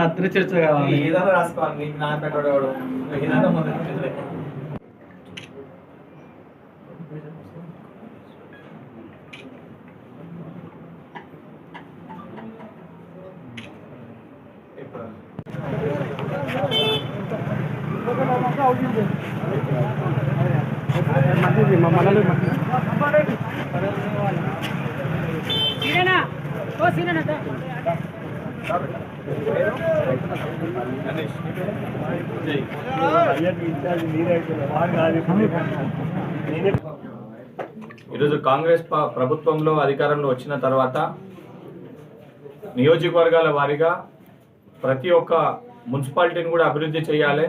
అద్దరి చర్చ కావాలి ఏదైనా రాసుకోవాలి నీకు నా పెట్టాడు ఏదైనా మొదలు ఈరోజు కాంగ్రెస్ ప్రభుత్వంలో అధికారంలో వచ్చిన తర్వాత నియోజకవర్గాల వారీగా ప్రతి ఒక్క మున్సిపాలిటీని కూడా అభివృద్ధి చేయాలి,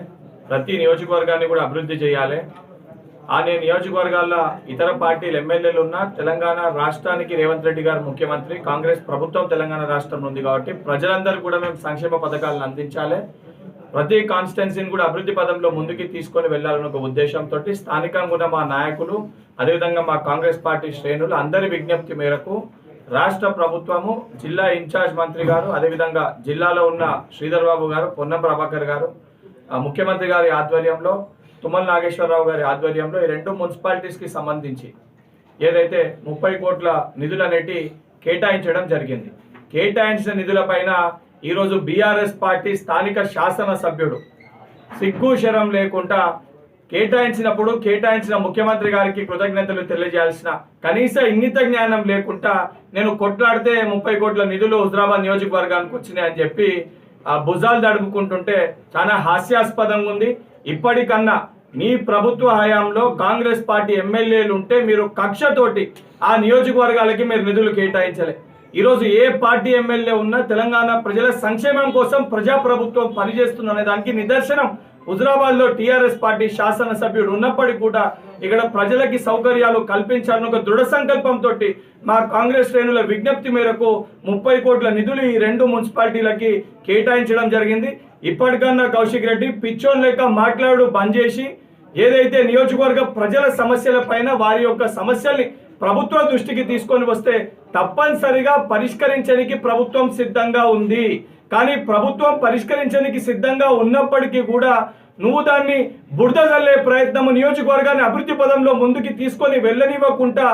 ప్రతి నియోజకవర్గాన్ని కూడా అభివృద్ధి చేయాలి. ఆ నియోజకవర్గాల ఇతర పార్టీలు ఎమ్మెల్యేలు ఉన్న తెలంగాణ రాష్ట్రానికి రేవంత్ రెడ్డి గారు ముఖ్యమంత్రి, కాంగ్రెస్ ప్రభుత్వం తెలంగాణ రాష్ట్రం ఉంది కాబట్టి ప్రజలందరూ కూడా మేము సంక్షేమ పథకాలను అందించాలి, ప్రతి కాన్స్టిట్యున్సీని కూడా అభివృద్ధి పదంలో ముందుకు తీసుకొని వెళ్లాలన్న ఒక ఉద్దేశంతో స్థానికంగా ఉన్న మా నాయకులు అదేవిధంగా మా కాంగ్రెస్ పార్టీ శ్రేణులు అందరి విజ్ఞప్తి మేరకు రాష్ట్ర ప్రభుత్వము జిల్లా ఇన్ఛార్జ్ మంత్రి గారు అదేవిధంగా జిల్లాలో ఉన్న శ్రీధర్ బాబు గారు, పొన్నం ప్రభాకర్ గారు, ముఖ్యమంత్రి గారి ఆధ్వర్యంలో, తుమ్మల నాగేశ్వరరావు గారి ఆధ్వర్యంలో ఈ రెండు మున్సిపాలిటీస్కి సంబంధించి ఏదైతే 30 కోట్ల నిధులు అనేటి కేటాయించడం జరిగింది. కేటాయించిన నిధులపైన ఈరోజు బీఆర్ఎస్ పార్టీ స్థానిక శాసనసభ్యుడు సిగ్గు శరం లేకుండా కేటాయించినప్పుడు కేటాయించిన ముఖ్యమంత్రి గారికి కృతజ్ఞతలు తెలియజేయాల్సిన కనీస ఇంగిత జ్ఞానం లేకుండా నేను కొట్లాడితే 30 కోట్ల నిధులు హుజరాబాద్ నియోజకవర్గానికి వచ్చినాయని చెప్పి భుజాలు దడుపుకుంటుంటే చాలా హాస్యాస్పదంగా ఉంది. ఇప్పటికన్నా మీ ప్రభుత్వ హయాంలో కాంగ్రెస్ పార్టీ ఎమ్మెల్యేలు ఉంటే మీరు కక్షతోటి ఆ నియోజకవర్గాలకి మీరు నిధులు కేటాయించలే. ఈరోజు ఏ పార్టీ ఎమ్మెల్యే ఉన్నా తెలంగాణ ప్రజల సంక్షేమం కోసం ప్రజాప్రభుత్వం పనిచేస్తుందనే దానికి నిదర్శనం హుజరాబాద్ లో టీఆర్ఎస్ పార్టీ శాసనసభ్యుడు ఉన్నప్పటికీ కూడా ఇక్కడ ప్రజలకి సౌకర్యాలు కల్పించాలని ఒక దృఢ సంకల్పంతో మా కాంగ్రెస్ శ్రేణుల విజ్ఞప్తి మేరకు 30 కోట్ల నిధులు ఈ రెండు మున్సిపాలిటీలకి కేటాయించడం జరిగింది. ఇప్పటికన్నా కౌశిక్ రెడ్డి పిచ్చోన్ లేక మాట్లాడు బంద్ చేసి ఏదైతే నియోజకవర్గ ప్రజల సమస్యల పైన వారి యొక్క సమస్యల్ని ప్రభుత్వ దృష్టికి తీసుకొని వస్తే తప్పనిసరిగా పరిష్కరించడానికి ప్రభుత్వం సిద్ధంగా ఉంది. కానీ ప్రభుత్వం పరిష్కరించడానికి సిద్ధంగా ఉన్నప్పటికీ కూడా నువ్వు దాన్ని బురద జల్లే ప్రయత్నం నియోజకవర్గాన్ని అభివృద్ధి పదంలో ముందుకు తీసుకొని వెళ్ళనివ్వకుండా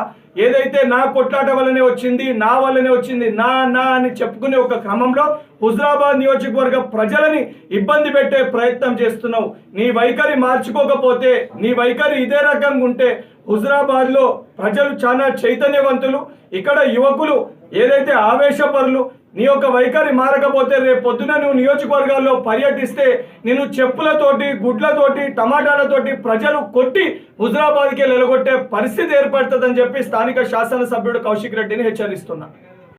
ఏదైతే నా కొట్లాట వల్లనే వచ్చింది, నా వల్లనే వచ్చింది, నా అని చెప్పుకునే ఒక క్రమంలో హుజరాబాద్ నియోజకవర్గ ప్రజలని ఇబ్బంది పెట్టే ప్రయత్నం చేస్తున్నావు. నీ వైఖరి మార్చుకోకపోతే, నీ వైఖరి ఇదే రకంగా ఉంటే హుజరాబాద్ లో ప్రజలు చాలా చైతన్యవంతులు, ఇక్కడ యువకులు ఏదైతే ఆవేశపరులు, నీ యొక్క వైఖరి మారకపోతే రేపు పొద్దున నువ్వు నియోజకవర్గాల్లో పర్యటిస్తే నేను చెప్పులతోటి, గుడ్లతోటి, టమాటాలతోటి ప్రజలు కొట్టి హుజరాబాద్కి నిలగొట్టే పరిస్థితి ఏర్పడుతుందని చెప్పి స్థానిక శాసనసభ్యుడు కౌశిక్ రెడ్డిని హెచ్చరిస్తున్నా.